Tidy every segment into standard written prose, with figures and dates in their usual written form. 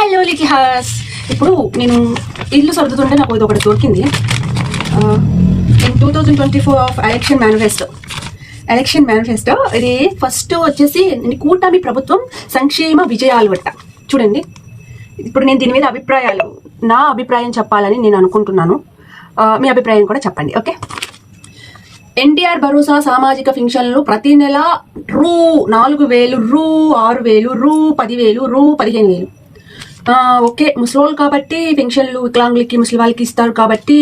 Hello లిటిహాస్. ఇప్పుడు నేను ఇల్లు సర్దుతుంటే నాకు ఇది ఒకటి దొరికింది. In 2024 of election manifesto. ఇది ఫస్ట్ వచ్చేసి కూటమి ప్రభుత్వం సంక్షేమ విజయాలు అట్ట. చూడండి, ఇప్పుడు నేను దీని మీద నా అభిప్రాయం చెప్పాలని నేను అనుకుంటున్నాను. మీ అభిప్రాయం కూడా చెప్పండి. ఓకే. ఎన్టీఆర్ భరోసా సామాజిక పింఛన్లు ప్రతి నెల రూ 4,000, రూ 6,000, రూ 10,000, రూ 15,000. ఓకే, ముసలోళ్ళు కాబట్టి పెన్షన్లు వికలాంగులకి ముసలి వాళ్ళకి ఇస్తారు కాబట్టి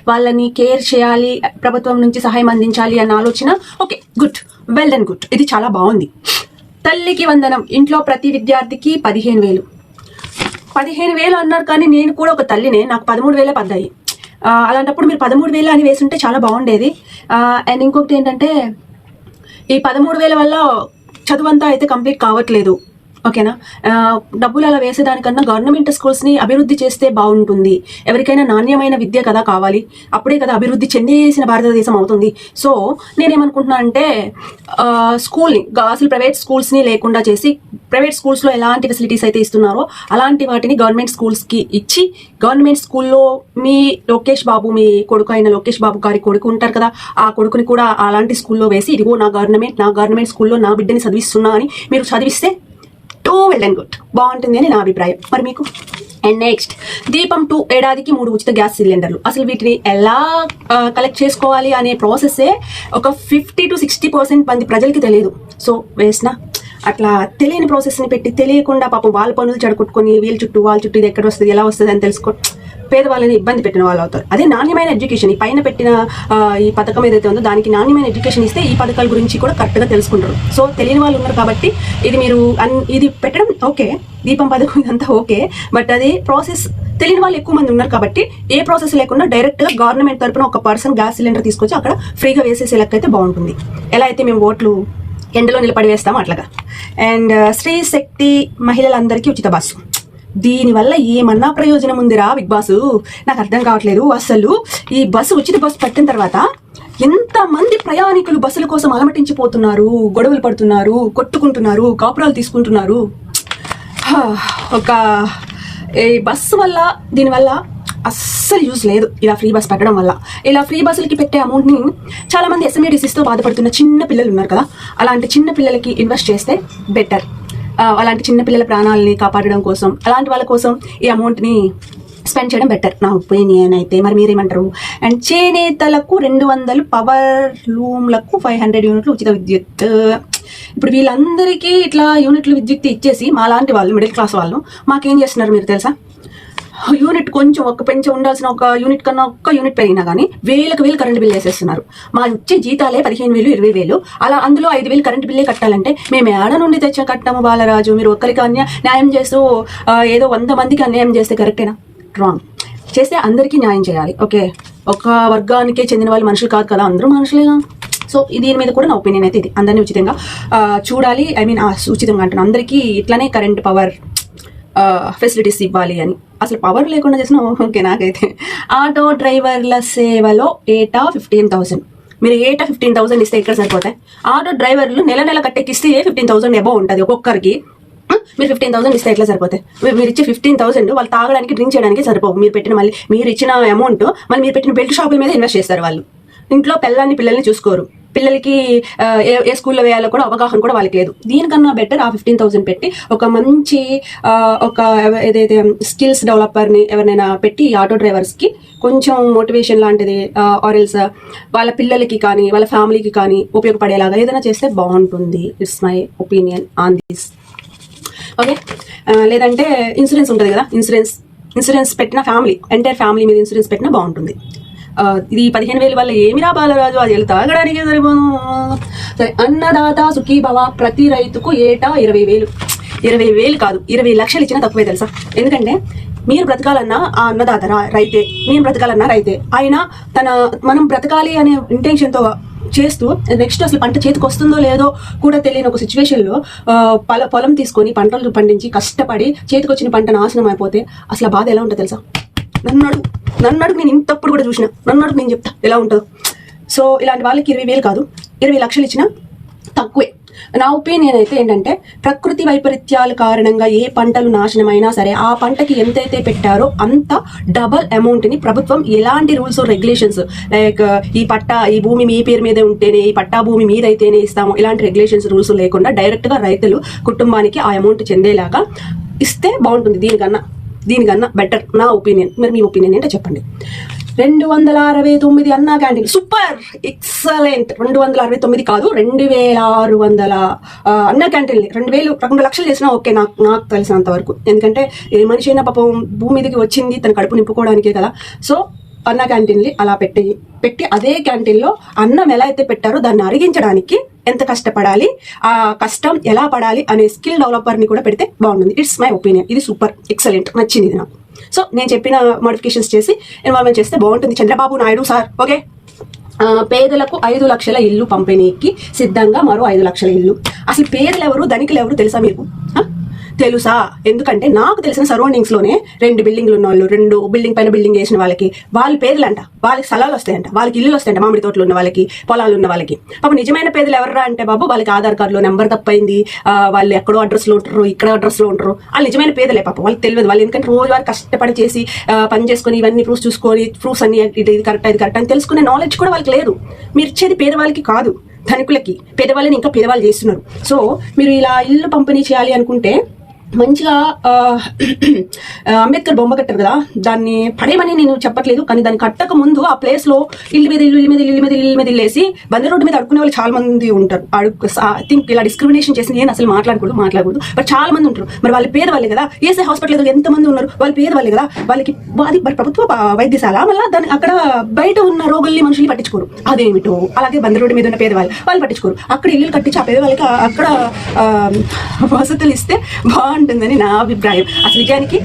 వాళ్ళని కేర్ చేయాలి, ప్రభుత్వం నుంచి సహాయం అందించాలి అన్న ఆలోచన. Okay, good, well and good. ఇది చాలా బాగుంది. తల్లికి వందనం, ఇంట్లో ప్రతి విద్యార్థికి 15,000 అన్నారు. కానీ నేను కూడా ఒక తల్లినే, నాకు 13,000 పడ్డాయి. అలాంటప్పుడు మీరు 13,000 అని వేసుంటే చాలా బాగుండేది. అండ్ ఇంకొకటి ఏంటంటే, ఈ 13,000 వల్ల చదువంతా అయితే కంప్లీట్ కావట్లేదు. ఓకేనా? డబ్బులు అలా వేసేదానికన్నా గవర్నమెంట్ స్కూల్స్ని అభివృద్ధి చేస్తే బాగుంటుంది. ఎవరికైనా నాణ్యమైన విద్య కదా కావాలి, అప్పుడే కదా అభివృద్ధి చెందేసిన భారతదేశం అవుతుంది. సో నేనేమనుకుంటున్నా అంటే, స్కూల్ని అసలు ప్రైవేట్ స్కూల్స్ని లేకుండా చేసి, ప్రైవేట్ స్కూల్స్లో ఎలాంటి ఫెసిలిటీస్ అయితే ఇస్తున్నారో అలాంటి వాటిని గవర్నమెంట్ స్కూల్స్కి ఇచ్చి, గవర్నమెంట్ స్కూల్లో మీ లోకేష్ బాబు, మీ కొడుకు అయిన లోకేష్ బాబు గారి కొడుకు ఉంటారు కదా, ఆ కొడుకుని కూడా అలాంటి స్కూల్లో వేసి, ఇదిగో నా గవర్నమెంట్ స్కూల్లో నా బిడ్డని చదివిస్తున్నా అని మీరు చదివిస్తే వెల్ అండ్ గుడ్, బాగుంటుంది అని నా అభిప్రాయం. మరి మీకు? అండ్ నెక్స్ట్, దీపం 2 ఏడాదికి 3 ఉచిత గ్యాస్ సిలిండర్లు. అసలు వీటిని ఎలా కలెక్ట్ చేసుకోవాలి అనే ప్రాసెస్సే ఒక 50 to 60% మంది ప్రజలకి తెలియదు. సో వేసినా అట్లా తెలియని ప్రాసెస్ని పెట్టి, తెలియకుండా పాపం వాళ్ళ పనులు చెడగొట్టుకొని వాళ్ళ చుట్టూ ఇది ఎక్కడ వస్తుంది, ఎలా వస్తుంది అని తెలుసుకో పేదవాళ్ళని ఇబ్బంది పెట్టిన వాళ్ళు అవుతారు. అదే నాణ్యమైన ఎడ్యుకేషన్, ఈ పైన పెట్టిన ఈ పథకం ఏదైతే ఉందో దానికి నాణ్యమైన ఎడ్యుకేషన్ ఇస్తే ఈ పథకాల గురించి కూడా కరెక్ట్గా తెలుసుకుంటారు. సో తెలియని వాళ్ళు ఉన్నారు కాబట్టి ఇది పెట్టడం ఓకే, దీపం పథకం ఇదంతా ఓకే. బట్ అది ప్రాసెస్ తెలియని వాళ్ళు ఎక్కువ మంది ఉన్నారు కాబట్టి ఏ ప్రాసెస్ లేకుండా డైరెక్ట్గా గవర్నమెంట్ తరపున ఒక పర్సన్ గ్యాస్ సిలిండర్ తీసుకొచ్చి అక్కడ ఫ్రీగా వేసేసే లెక్క అయితే బాగుంటుంది. ఎలా అయితే మేము ఓట్లు ఎండలో నిలబడి వేస్తాము అట్లాగా. అండ్ స్త్రీ శక్తి మహిళలందరికీ ఉచిత బస్సు. దీనివల్ల ఏమన్నా ప్రయోజనం ఉందిరా బిగ్ బాసు? నాకు అర్థం కావట్లేదు. అసలు ఈ ఉచిత బస్సు పెట్టిన తర్వాత ఎంతమంది ప్రయాణికులు బస్సుల కోసం అలమటించిపోతున్నారు, గొడవలు పడుతున్నారు, కొట్టుకుంటున్నారు, కాపురాలు తీసుకుంటున్నారు. ఈ బస్సు వల్ల, దీనివల్ల అస్సలు యూజ్ లేదు. ఇలా ఫ్రీ బస్ పెట్టడం వల్ల, ఇలా ఫ్రీ బస్సులకి పెట్టే అమౌంట్ని చాలా మంది ఎస్ఎంఏ డిసీస్తో బాధపడుతున్న చిన్న పిల్లలు ఉన్నారు కదా, అలాంటి చిన్న పిల్లలకి ఇన్వెస్ట్ చేస్తే బెటర్. అలాంటి చిన్న పిల్లల ప్రాణాలని కాపాడడం కోసం, అలాంటి వాళ్ళ కోసం ఈ అమౌంట్ని స్పెండ్ చేయడం బెటర్ నా ఒపీనియన్ అయితే. మరి మీరేమంటారు? అండ్ చేనేతలకు 200, పవర్ లూమ్లకు 500 యూనిట్లు ఉచిత విద్యుత్. ఇప్పుడు వీళ్ళందరికీ ఇట్లా యూనిట్లు విద్యుత్ ఇచ్చేసి మాలాంటి వాళ్ళు, మిడిల్ క్లాస్ వాళ్ళు మాకేం చేస్తున్నారు మీరు తెలుసా? యూనిట్ కొంచెం పెంచి ఉండాల్సిన ఒక యూనిట్ కన్నా ఒక్క యూనిట్ పెరిగినా కానీ వేలకు కరెంట్ బిల్ వేసేస్తున్నారు. మా వచ్చే జీతాలే 15,000, 20,000. అలా అందులో 5,000 కరెంట్ బిల్లే కట్టాలంటే మేము ఏడ నుండి తెచ్చా కట్టాము బాలరాజు? మీరు ఒక్కరికి న్యాయం చేస్తూ ఏదో 100 మందికి అన్యాయం చేస్తే కరెక్టేనా? రాంగ్. చేస్తే అందరికీ న్యాయం చేయాలి. ఓకే, ఒక వర్గానికే చెందిన వాళ్ళు మనుషులు కాదు కదా, అందరూ మనుషులేగా. సో దీని మీద కూడా నా ఒపీనియన్ అయితే ఇది. అందరినీ ఉచితంగా చూడాలి. ఉచితంగా అంటున్నాను, అందరికీ ఇట్లానే కరెంట్ పవర్ ఫెసిలిటీస్ ఇవ్వాలి అని. అసలు పవర్ లేకుండా చేసిన ఓకే నాకైతే. ఆటో డ్రైవర్ల సేవలో ఏటా 15,000. మీరు ఏటా 15,000 ఇస్తే ఎక్కడ సరిపోతాయి? ఆటో డ్రైవర్లు నెల కట్టెక్కిస్తే 15,000 అబౌవ్ ఉంటుంది ఒక్కొక్కరికి. మీరు 15,000 ఇస్తే ఎట్లా సరిపోతాయి? మీరు ఇచ్చే 15,000 వాళ్ళు తాగడానికి, డ్రింక్ చేయడానికి సరిపోవు. మీరు ఇచ్చిన అమౌంట్ మళ్ళీ మీరు పెట్టిన బెల్ట్ షాపుల మీద ఇన్వెస్ట్ చేస్తారు వాళ్ళు. ఇంట్లో పిల్లల్ని చూసుకోరు. పిల్లలకి ఏ స్కూల్లో వేయాలో కూడా అవగాహన కూడా వాళ్ళకి లేదు. దీనికన్నా బెటర్ ఆ 15,000 పెట్టి ఒక మంచి ఏదైతే స్కిల్స్ డెవలపర్ని ఎవరినైనా పెట్టి ఆటో డ్రైవర్స్కి కొంచెం మోటివేషన్ లాంటిది, ఆర్ఎల్స్ వాళ్ళ పిల్లలకి కానీ వాళ్ళ ఫ్యామిలీకి కానీ ఉపయోగపడేలాగా ఏదైనా చేస్తే బాగుంటుంది. It's my opinion on this. Okay. లేదంటే ఇన్సూరెన్స్ ఉంటుంది కదా, ఇన్సూరెన్స్ పెట్టిన ఎంటైర్ ఫ్యామిలీ మీద ఇన్సూరెన్స్ పెట్టినా బాగుంటుంది. ఇది 15,000 వల్ల ఏమి రాబాలరాజు? అది తాగడానికి సరిపోను. సరే, అన్నదాత సుఖీభవ, ప్రతి రైతుకు ఏటా 20,000. 20,000 కాదు, 20 లక్షలు ఇచ్చినా తక్కువే తెలుసా? ఎందుకంటే మీరు బ్రతకాలన్నా ఆ అన్నదాత రైతే, నేను బ్రతకాలన్నా రైతే. ఆయన మనం బ్రతకాలి అనే ఇంటెన్షన్తో చేస్తూ నెక్స్ట్ అసలు పంట చేతికి వస్తుందో లేదో కూడా తెలియని ఒక సిచ్యువేషన్లో పొలం తీసుకొని పంటలు పండించి కష్టపడి చేతికి వచ్చిన పంట నాశనం అయిపోతే అసలు ఆ బాధ ఎలా ఉంటుందో తెలుసా? నన్ను అడుగు, నేను ఇంతప్పుడు కూడా చూసిన. నేను చెప్తా ఎలా ఉంటుందో. సో ఇలాంటి వాళ్ళకి 20,000 కాదు, 20 లక్షలు ఇచ్చినా తక్కువే. నా ఒపీనియన్ అయితే ఏంటంటే ప్రకృతి వైపరీత్యాల కారణంగా ఏ పంటలు నాశనమైనా సరే ఆ పంటకి ఎంతైతే పెట్టారో అంత డబల్ అమౌంట్ని ప్రభుత్వం ఎలాంటి రూల్స్ రెగ్యులేషన్స్ లైక్ ఈ భూమి మీ పేరు మీదే ఉంటేనే ఈ పట్టా భూమి మీదైతేనే ఇస్తాము ఇలాంటి రెగ్యులేషన్స్ రూల్స్ లేకుండా డైరెక్ట్గా రైతులు కుటుంబానికి ఆ అమౌంట్ చెందేలాగా ఇస్తే బాగుంటుంది. దీనికన్నా బెటర్ నా ఒపీనియన్. మరి మీ ఒపీనియన్ ఏంటో చెప్పండి. 269 అన్నా క్యాంటీన్ సూపర్ ఎక్సలెంట్. 269 కాదు 2600 అన్నా క్యాంటీన్లు 2 లక్షలు చేసినా ఓకే నాకు తెలిసినంత వరకు. ఎందుకంటే ఏ మనిషి అయినా పాపం భూమి మీదకి వచ్చింది తన కడుపు నింపుకోవడానికే కదా. సో అన్నా క్యాంటీన్లు అలా పెట్టి అదే క్యాంటీన్లో అన్నం ఎలా అయితే పెట్టారో దాన్ని అరిగించడానికి ఎంత కష్టపడాలి, ఆ కష్టం ఎలా పడాలి అనే స్కిల్ డెవలపర్ని కూడా పెడితే బాగుంటుంది. It's my opinion. ఇది సూపర్ ఎక్సలెంట్, నచ్చింది ఇది నాకు. సో నేను చెప్పిన మోడిఫికేషన్స్ చేసి ఇన్వాల్వ్మెంట్ చేస్తే బాగుంటుంది. Chandrababu Naidu sir okay. పేదలకు 5 లక్షల ఇల్లు పంపిణీకి సిద్ధంగా మరో 5 లక్షల ఇల్లు. అసలు పేదలు ఎవరు ధనికులు ఎవరు తెలుసా మీకు? తెలుసా? ఎందుకంటే నాకు తెలిసిన సరౌండింగ్స్ లోనే 2 బిల్డింగ్లు ఉన్న వాళ్ళు, 2 బిల్డింగ్ పైన బిల్డింగ్ వేసిన వాళ్ళకి పేదలంట, వాళ్ళకి స్థలాలు వస్తాయంట, వాళ్ళకి ఇల్లులు వస్తాయంట, మామిడి తోటలు ఉన్న వాళ్ళకి, పొలాలు ఉన్న వాళ్ళకి. పాపం నిజమైన పేదలు ఎవరా అంటే బాబు వాళ్ళకి ఆధార్ కార్డులో నెంబర్ తప్పైంది, వాళ్ళు ఎక్కడో అడ్రస్ లో ఉంటారు, ఇక్కడ అడ్రస్ లో ఉంటారు. వాళ్ళు నిజమైన పేదలే పాపం. వాళ్ళకి తెలియదు. వాళ్ళు ఎందుకంటే రోజు వారు కష్టపడి చేసి పని చేసుకొని ఇవన్నీ ప్రూఫ్స్ చూసుకొని ప్రూఫ్స్ అన్ని ఇది కరెక్ట్ అని తెలుసుకునే నాలెడ్జ్ కూడా వాళ్ళకి లేదు. మీరు ఇచ్చేది పేదవాళ్ళకి కాదు, ధనికులకి. పేదవాళ్ళని ఇంకా పేదవాళ్ళు చేస్తున్నారు. సో మీరు ఇలా ఇల్లు పంపిణీ చేయాలి అనుకుంటే మంచిగా అంబేద్కర్ బొమ్మ కట్టారు కదా, దాన్ని పడేయమని నేను చెప్పట్లేదు, కానీ దాన్ని కట్టక ముందు ఆ ప్లేస్ లో ఇల్లు మీద ఇల్లేసి బందర్ రోడ్డు మీద అడుక్కునే వాళ్ళు చాలా మంది ఉంటారు. ఐ థింక్ ఇలా డిస్క్రిమినేషన్ చేసి నేను అసలు మాట్లాడకూడదు, బట్ చాలా మంది ఉంటారు. మరి వాళ్ళు పేదవాళ్ళే కదా. ఏసీ హాస్పిటల్ ఎదురు ఎంతమంది ఉన్నారు, వాళ్ళు పేదవాళ్ళే కదా. వాళ్ళకి అది ప్రభుత్వ వైద్యశాల, మళ్ళీ దాన్ని అక్కడ బయట ఉన్న రోగుల్ని మనుషుల్ని పట్టించుకోరు. అదేమిటో అలాగే బందర్ రోడ్డు మీద ఉన్న పేదవాళ్ళు పట్టించుకోరు. అక్కడ ఇల్లు కట్టించి ఆ పేదవాళ్ళకి అక్కడ వసతులు ఇస్తే బాగుంటుందని నా అభిప్రాయం. అసలు నిజానికి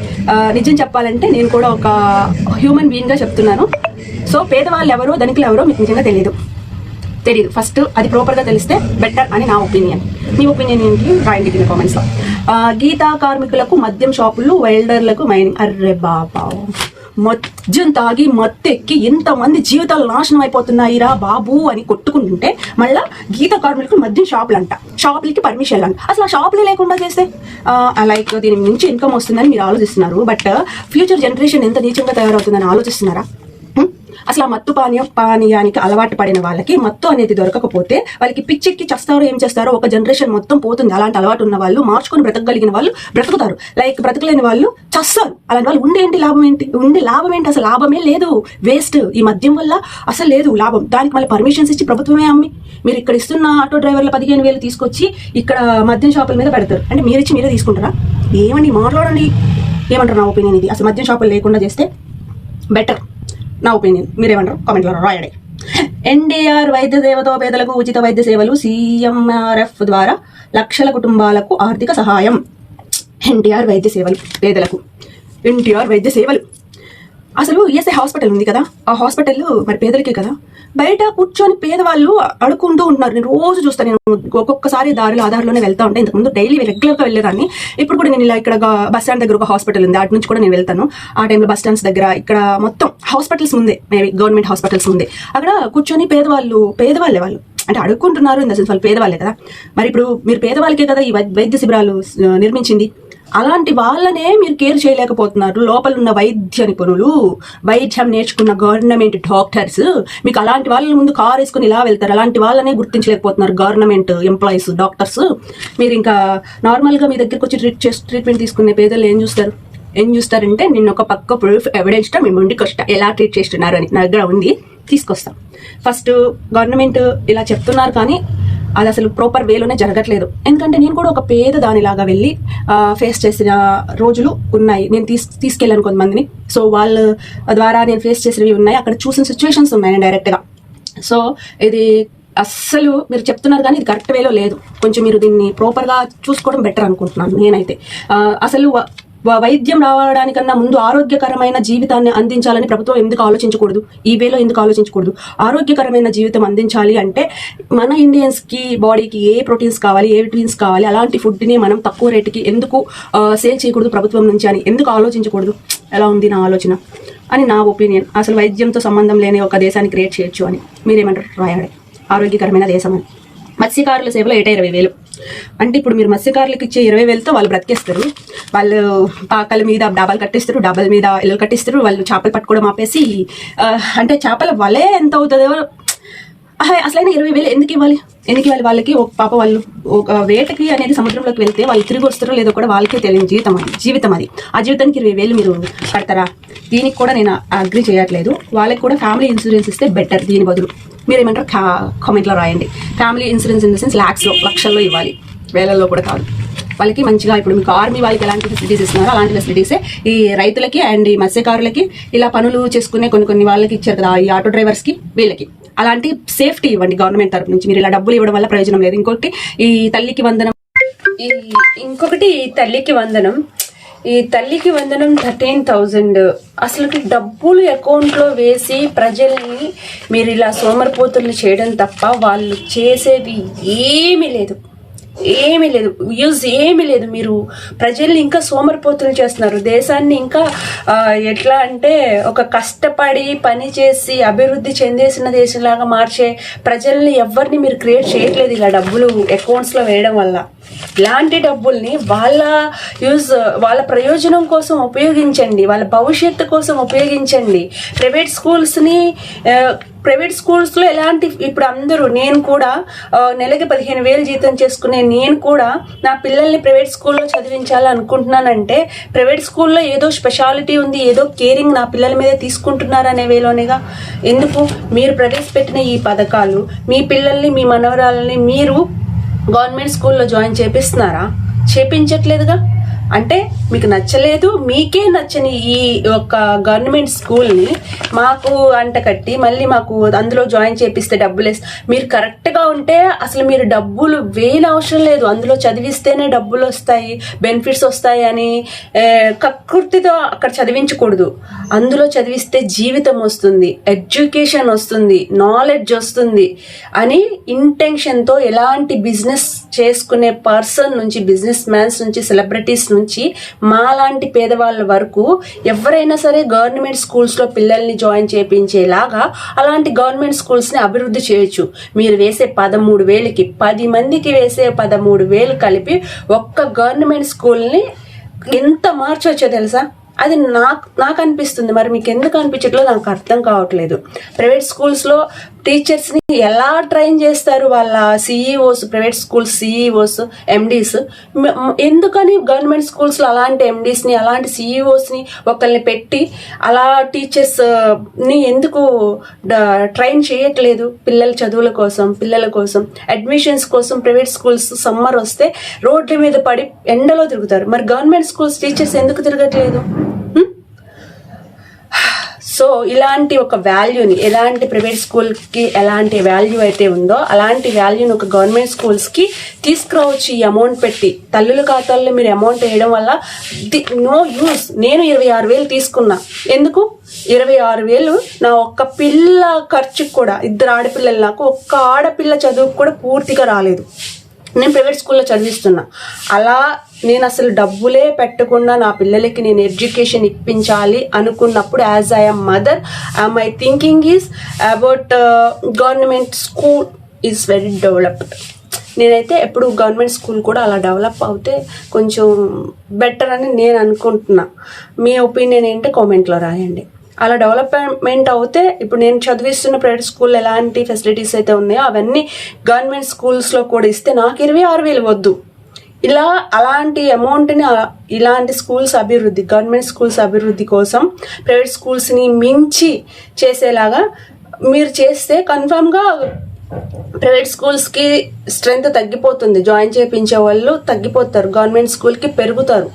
నిజం చెప్పాలంటే నేను కూడా ఒక హ్యూమన్ బీయింగ్ గా చెప్తున్నాను. సో పేదవాళ్ళు ఎవరో ధనికులు ఎవరో మీకు నిజంగా తెలియదు. ఫస్ట్ అది ప్రాపర్ గా తెలిస్తే బెటర్ అని నా ఒపీనియన్. మీ ఒపీనియన్ ఏంటి రాయండి కింద కామెంట్స్ లో. గీతా కార్మికులకు మద్యం షాపులు, వెల్డర్లకు మైనింగ్. అర్రే బాబా, మద్యం తాగి మత్తెక్కి ఎంతమంది జీవితాలు నాశనం అయిపోతున్నాయిరా బాబు అని కొట్టుకుంటుంటే మళ్ళీ గీత కార్మికులకు మద్యం షాపులు అంట, షాపులకి పర్మిషన్ అంట. అసలు ఆ షాపులే లేకుండా చేస్తే లైక్ దీని నుంచి ఇన్కమ్ వస్తుందని మీరు ఆలోచిస్తున్నారు. బట్ ఫ్యూచర్ జనరేషన్ ఎంత నీచంగా తయారవుతుందని ఆలోచిస్తున్నారా? అసలు ఆ మత్తు పానీయానికి అలవాటు పడిన వాళ్ళకి మత్తు అనేది దొరకకపోతే వాళ్ళకి పిచ్చెక్కి చేస్తారో ఏం చేస్తారో ఒక జనరేషన్ మొత్తం పోతుంది. అలాంటి అలవాటు ఉన్న వాళ్ళు, మార్చుకొని బ్రతకగలిగిన వాళ్ళు బ్రతుకుతారు, లైక్ బ్రతకలేని వాళ్ళు చస్తారు. అలాంటి వాళ్ళు ఉండే లాభం ఏంటి? అసలు లాభమే లేదు, వేస్ట్. ఈ మద్యం వల్ల అసలు లేదు లాభం. దానికి మళ్ళీ పర్మిషన్స్ ఇచ్చి ప్రభుత్వమే అమ్మి మీరు ఇక్కడ ఇస్తున్న ఆటో డ్రైవర్ల 15,000 తీసుకొచ్చి ఇక్కడ మద్యం షాపుల మీద పెడతారు. అంటే మీరే తీసుకుంటారా? ఏమండి మాట్లాడండి, ఏమంటారు? నా ఒపీనియన్ ఇది. అసలు మద్యం షాపులు లేకుండా చేస్తే బెటర్ నా ఒపీనియన్. మీరేమంటారు కామెంట్లో రాయండి. ఎన్టీఆర్ వైద్య సేవతో పేదలకు ఉచిత వైద్య సేవలు, CMRF ద్వారా లక్షల కుటుంబాలకు ఆర్థిక సహాయం. ఎన్టీఆర్ వైద్య సేవలు పేదలకు, ఎన్టీఆర్ వైద్య సేవలు. అసలు ESI హాస్పిటల్ ఉంది కదా, ఆ హాస్పిటల్ మరి పేదలకే కదా. బయట కూర్చొని పేదవాళ్ళు అడుక్కుంటూ ఉంటున్నారు. నేను రోజు చూస్తాను. నేను ఒక్కొక్కసారి ఆధార్లోనే వెళ్తా ఉంటాను. ఇంతకుముందు డైలీ రెగ్యులర్గా వెళ్ళేదాన్ని. ఇప్పుడు కూడా నేను ఇలా ఇక్కడ బస్ స్టాండ్ దగ్గర ఒక హాస్పిటల్ ఉంది, అటు నుంచి కూడా నేను వెళ్తాను. ఆ టైంలో బస్ స్టాండ్స్ దగ్గర ఇక్కడ మొత్తం హాస్పిటల్స్ ముందే, మేబీ గవర్నమెంట్ హాస్పిటల్స్ ముందే అక్కడ కూర్చొని పేదవాళ్ళే వాళ్ళు అంటే అడుక్కుంటున్నారు. ఇన్ ద సెన్స్ వాళ్ళు పేదవాళ్ళే కదా. మరి ఇప్పుడు మీరు పేదవాళ్ళకే కదా ఈ వైద్య శిబిరాలు నిర్మించింది. అలాంటి వాళ్ళనే మీరు కేర్ చేయలేకపోతున్నారు. లోపల ఉన్న వైద్య నిపుణులు, వైద్యం నేర్చుకున్న గవర్నమెంట్ డాక్టర్స్ మీకు అలాంటి వాళ్ళ ముందు కారు వేసుకుని ఇలా వెళ్తారు. అలాంటి వాళ్ళనే గుర్తించలేకపోతున్నారు గవర్నమెంట్ ఎంప్లాయీస్, డాక్టర్స్. మీరు ఇంకా నార్మల్గా మీ దగ్గరకు వచ్చి ట్రీట్మెంట్ తీసుకునే పేదలు ఏం చూస్తారంటే నిన్న ఒక పక్క ప్రూఫ్ ఎవిడెన్స్ తో మీ ముందుకు వస్తా, ఎలా ట్రీట్ చేస్తున్నారు అని నా దగ్గర ఉంది, తీసుకొస్తాం. ఫస్ట్ గవర్నమెంట్ ఇలా చెప్తున్నారు కానీ అది అసలు ప్రాపర్ వేలోనే జరగట్లేదు. ఎందుకంటే నేను కూడా ఒక పేద దానిలాగా వెళ్ళి ఫేస్ చేసిన రోజులు ఉన్నాయి. నేను తీసుకెళ్ళాను కొంతమందిని. సో వాళ్ళ ద్వారా నేను ఫేస్ చేసినవి ఉన్నాయి, అక్కడ చూసిన సిచ్యువేషన్స్ ఉన్నాయి డైరెక్ట్గా. సో ఇది అస్సలు మీరు చెప్తున్నారు కానీ ఇది కరెక్ట్ వేలో లేదు. కొంచెం మీరు దీన్ని ప్రాపర్గా చూసుకోవడం బెటర్ అనుకుంటున్నాను నేనైతే. అసలు వైద్యం రావడానికన్నా ముందు ఆరోగ్యకరమైన జీవితాన్ని అందించాలని ప్రభుత్వం ఎందుకు ఆలోచించకూడదు? ఈ వేలో ఎందుకు ఆలోచించకూడదు? ఆరోగ్యకరమైన జీవితం అందించాలి అంటే మన ఇండియన్స్కి బాడీకి ఏ ప్రోటీన్స్ కావాలి, ఏ విటమిన్స్ కావాలి, అలాంటి ఫుడ్ని మనం తక్కువ రేటుకి ఎందుకు సేల్ చేయకూడదు ప్రభుత్వం నుంచి అని ఎందుకు ఆలోచించకూడదు? ఎలా ఉంది నా ఆలోచన అని నా ఒపీనియన్. అసలు వైద్యంతో సంబంధం లేని ఒక దేశాన్ని క్రియేట్ చేయొచ్చు అని మీరేమంటారు? రాయాలి. ఆరోగ్యకరమైన దేశం అని. మత్స్యకారుల సేవలో 20,000 అంటే ఇప్పుడు మీరు మత్స్యకారులకు ఇచ్చే 20,000తో వాళ్ళు బ్రతికేస్తారు. వాళ్ళు పాకల మీద డాబాలు కట్టిస్తారు, డాబాల మీద ఇల్లు కట్టిస్తారు. వాళ్ళు చేపలు పట్టుకోవడం ఆపేసి అంటే చేపల వలే ఎంత అవుతుందో అసలైన 20,000 ఎందుకు ఇవ్వాలి వాళ్ళకి? ఒక పాప వాళ్ళు ఒక వేటకి అనేది సముద్రంలోకి వెళ్తే వాళ్ళు తిరిగి వస్తారో లేదో కూడా వాళ్ళకే తెలియని జీవితం అది. ఆ జీవితానికి 20,000 మీరు కడతారా? దీనికి కూడా నేను అగ్రి చేయట్లేదు. వాళ్ళకి కూడా ఫ్యామిలీ ఇన్సూరెన్స్ ఇస్తే బెటర్. దీని బదులు మీరేమంటారు కామెంట్లో రాయండి. Family insurance in the sense లక్షల్లో ఇవ్వాలి, వేలల్లో కూడా కాదు. వాళ్ళకి మంచిగా ఇప్పుడు మీకు ఆర్మీ వాళ్ళకి ఎలాంటి ఫెసిలిటీస్ ఇస్తున్నారో అలాంటి ఫెసిలిటీసే ఈ రైతులకి అండ్ ఈ మత్స్యకారులకి, ఇలా పనులు చేసుకునే కొన్ని వాళ్ళకి ఇచ్చారు కదా, ఈ ఆటో డ్రైవర్స్కి, వీళ్ళకి అలాంటి సేఫ్టీ ఇవ్వండి గవర్నమెంట్ తరపు నుంచి. మీరు ఇలా డబ్బులు ఇవ్వడం వల్ల ప్రయోజనం లేదు. ఇంకొకటి ఈ తల్లికి వందనం, ఈ తల్లికి వందనం 13,000 అసలు డబ్బులు అకౌంట్లో వేసి ప్రజల్ని మీరు ఇలా సోమరిపోతులు చేయడం తప్ప వాళ్ళు చేసేది ఏమీ లేదు, యూజ్ ఏమీ లేదు. మీరు ప్రజల్ని ఇంకా సోమరిపోతులు చేస్తున్నారు. దేశాన్ని ఇంకా ఎట్లా అంటే ఒక కష్టపడి పని చేసి అభివృద్ధి చెందేసిన దేశంలాగా మార్చే ప్రజల్ని ఎవరిని మీరు క్రియేట్ చేయట్లేదు ఇలా డబ్బులు అకౌంట్స్లో వేయడం వల్ల. ఇలాంటి డబ్బుల్ని వాళ్ళ ప్రయోజనం కోసం ఉపయోగించండి, వాళ్ళ భవిష్యత్తు కోసం ఉపయోగించండి. ప్రైవేట్ స్కూల్స్లో ఎలాంటి ఇప్పుడు అందరూ, నేను కూడా నెలకి 15,000 జీతం చేసుకునే నేను కూడా నా పిల్లల్ని ప్రైవేట్ స్కూల్లో చదివించాలనుకుంటున్నానంటే ప్రైవేట్ స్కూల్లో ఏదో స్పెషాలిటీ ఉంది, ఏదో కేరింగ్ నా పిల్లల మీద తీసుకుంటున్నారనే వేలోనేగా. ఎందుకు మీరు ప్రవేశపెట్టిన ఈ పథకాలు మీ పిల్లల్ని, మీ మనవరాలని మీరు గవర్నమెంట్ స్కూల్లో జాయిన్ చేపించట్లేదుగా. అంటే మీకు నచ్చలేదు, మీకే నచ్చని ఈ ఒక గవర్నమెంట్ స్కూల్ని మాకు అంటకట్టి మళ్ళీ మాకు అందులో జాయిన్ చేపిస్తే డబ్బులు మీరు కరెక్ట్గా ఉంటే అసలు మీరు డబ్బులు వేయని అవసరం లేదు. అందులో చదివిస్తేనే డబ్బులు వస్తాయి, బెనిఫిట్స్ వస్తాయి అని కకృతితో అక్కడ చదివించకూడదు. అందులో చదివిస్తే జీవితం వస్తుంది, ఎడ్యుకేషన్ వస్తుంది, నాలెడ్జ్ వస్తుంది అని ఇంటెన్షన్తో ఎలాంటి బిజినెస్ చేసుకునే పర్సన్ నుంచి, బిజినెస్ మ్యాన్స్ నుంచి, సెలబ్రిటీస్ నుంచి మాలాంటి పేదవాళ్ళ వరకు ఎవరైనా సరే గవర్నమెంట్ స్కూల్స్లో పిల్లల్ని జాయిన్ చేయించేలాగా అలాంటి గవర్నమెంట్ స్కూల్స్ని అభివృద్ధి చేయొచ్చు. మీరు వేసే 13,000కి 10 మందికి వేసే 13,000 కలిపి ఒక్క గవర్నమెంట్ స్కూల్ని ఎంత మార్చొచ్చో తెలుసా? అది నాకు అనిపిస్తుంది. మరి మీకు ఎందుకు అనిపించట్లేదు నాకు అర్థం కావట్లేదు. ప్రైవేట్ స్కూల్స్లో టీచర్స్ని ఎలా ట్రైన్ చేస్తారు వాళ్ళ CEO's, private school CEO's, MDs. ఎందుకని గవర్నమెంట్ స్కూల్స్లో అలాంటి ఎండీస్ని, అలాంటి సిఈఓస్ని ఒకరిని పెట్టి అలా టీచర్స్ని ఎందుకు ట్రైన్ చేయట్లేదు? పిల్లల చదువుల కోసం, పిల్లల కోసం, అడ్మిషన్స్ కోసం ప్రైవేట్ స్కూల్స్ సమ్మర్ వస్తే రోడ్ల మీద పడి ఎండలో తిరుగుతారు. మరి గవర్నమెంట్ స్కూల్స్ టీచర్స్ ఎందుకు తిరగట్లేదు? సో ఇలాంటి ఒక వాల్యూని, ఎలాంటి ప్రైవేట్ స్కూల్కి ఎలాంటి వాల్యూ అయితే ఉందో అలాంటి వాల్యూని ఒక గవర్నమెంట్ స్కూల్స్కి తీసుకురావచ్చు. ఈ అమౌంట్ పెట్టి తల్లుల ఖాతాల్లో మీరు అమౌంట్ వేయడం వల్ల నో యూస్. నేను 26,000 తీసుకున్నా. ఎందుకు 26,000? నా ఒక్క పిల్ల ఖర్చుకు కూడా, 2 ఆడపిల్లలు, నాకు ఒక్క ఆడపిల్ల చదువుకు కూడా పూర్తిగా రాలేదు. నేను ప్రైవేట్ స్కూల్లో చదివిస్తున్నా. అలా నేను అసలు డబ్బులే పెట్టకుండా నా పిల్లలకి నేను ఎడ్యుకేషన్ ఇప్పించాలి అనుకున్నప్పుడు as I'm mother my thinking is about government school is very developed. నేనైతే ఎప్పుడు గవర్నమెంట్ స్కూల్ కూడా అలా డెవలప్ అవుతే కొంచెం బెటర్ అని నేను అనుకుంటున్నా. మీ ఒపీనియన్ ఏంటో కామెంట్లో రాయండి. అలా డెవలప్మెంట్ అవుతే ఇప్పుడు నేను చదివిస్తున్న ప్రైవేట్ స్కూల్లో ఎలాంటి ఫెసిలిటీస్ అయితే ఉన్నాయో అవన్నీ గవర్నమెంట్ స్కూల్స్లో కూడా ఇస్తే నాకు 26,000 వద్దు. అలాంటి అమౌంట్ని ఇలాంటి స్కూల్స్ అభివృద్ధి, గవర్నమెంట్ స్కూల్స్ అభివృద్ధి కోసం ప్రైవేట్ స్కూల్స్ని మించి చేసేలాగా మీరు చేస్తే కన్ఫామ్గా ప్రైవేట్ స్కూల్స్కి స్ట్రెంగ్త్ తగ్గిపోతుంది, జాయిన్ చేయించే వాళ్ళు తగ్గిపోతారు, గవర్నమెంట్ స్కూల్కి పెరుగుతారు.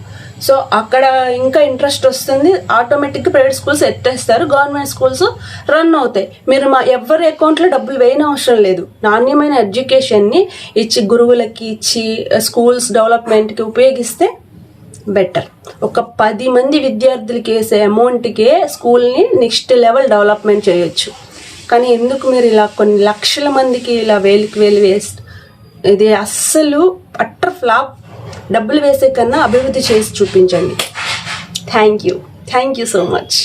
సో అక్కడ ఇంకా ఇంట్రెస్ట్ వస్తుంది, ఆటోమేటిక్గా ప్రైవేట్ స్కూల్స్ ఎత్తేస్తారు, గవర్నమెంట్ స్కూల్స్ రన్ అవుతాయి. మీరు ఎవరి అకౌంట్లో డబ్బులు వేయని అవసరం లేదు. నాణ్యమైన ఎడ్యుకేషన్ని ఇచ్చి, గురువులకి ఇచ్చి, స్కూల్స్ డెవలప్మెంట్కి ఉపయోగిస్తే బెటర్. ఒక 10 మంది విద్యార్థులకి వేసే అమౌంట్కే స్కూల్ని నెక్స్ట్ లెవెల్ డెవలప్మెంట్ చేయొచ్చు. కానీ ఎందుకు మీరు ఇలా కొన్ని లక్షల మందికి ఇలా వేలు వేస్ట్? ఇది అస్సలు అట్టర్ ఫ్లాప్. డబ్బులు వేసే కన్నా అభివృద్ధి చేసి చూపించండి. Thank you so much.